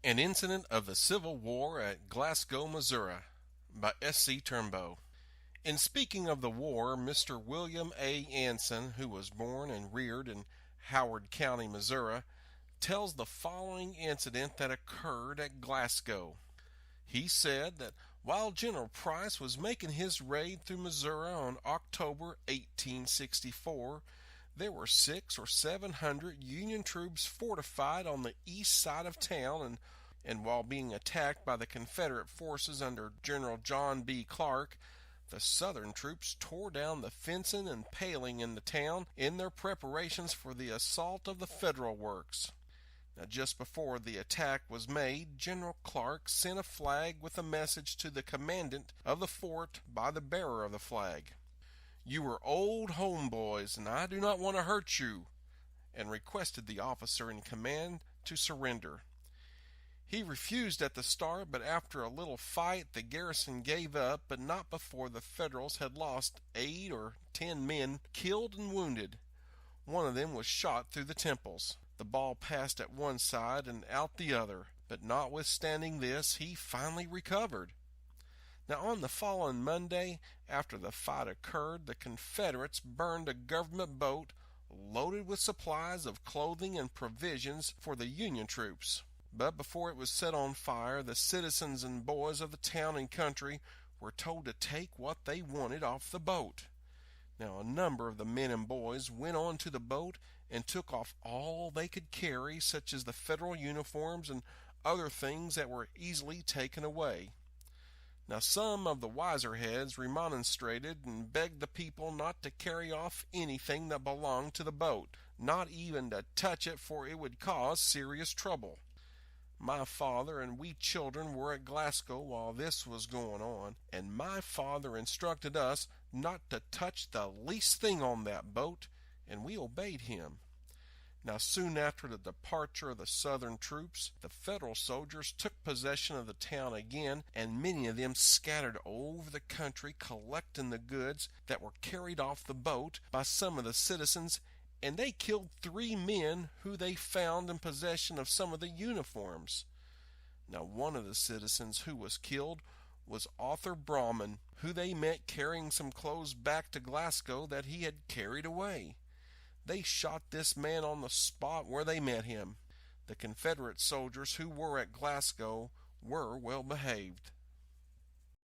An Incident of the Civil War at Glasgow, Missouri by S.C. Turnbo. In speaking of the war, Mr. William A. Anson, who was born and reared in Howard County, Missouri, tells the following incident that occurred at Glasgow. He said that while General Price was making his raid through Missouri on October 1864, there were 600 or 700 Union troops fortified on the east side of town, and while being attacked by the Confederate forces under General John B. Clark, the Southern troops tore down the fencing and paling in the town in their preparations for the assault of the Federal works. Now, just before the attack was made, General Clark sent a flag with a message to the commandant of the fort by the bearer of the flag. "You are old homeboys, and I do not want to hurt you," and requested the officer in command to surrender. He refused at the start, but after a little fight the garrison gave up, but not before the Federals had lost 8 or 10 men killed and wounded. One of them was shot through the temples. The ball passed at one side and out the other, but notwithstanding this, he finally recovered. Now, on the following Monday, after the fight occurred, the Confederates burned a government boat loaded with supplies of clothing and provisions for the Union troops. But before it was set on fire, the citizens and boys of the town and country were told to take what they wanted off the boat. Now, a number of the men and boys went on to the boat and took off all they could carry, such as the Federal uniforms and other things that were easily taken away. Now, some of the wiser heads remonstrated and begged the people not to carry off anything that belonged to the boat, not even to touch it, for it would cause serious trouble. My father and we children were at Glasgow while this was going on, and my father instructed us not to touch the least thing on that boat, and we obeyed him. Now, soon after the departure of the Southern troops, the Federal soldiers took possession of the town again, and many of them scattered over the country collecting the goods that were carried off the boat by some of the citizens, and they killed 3 men who they found in possession of some of the uniforms. Now, one of the citizens who was killed was Arthur Brahman, who they met carrying some clothes back to Glasgow that he had carried away. They shot this man on the spot where they met him. The Confederate soldiers who were at Glasgow were well behaved.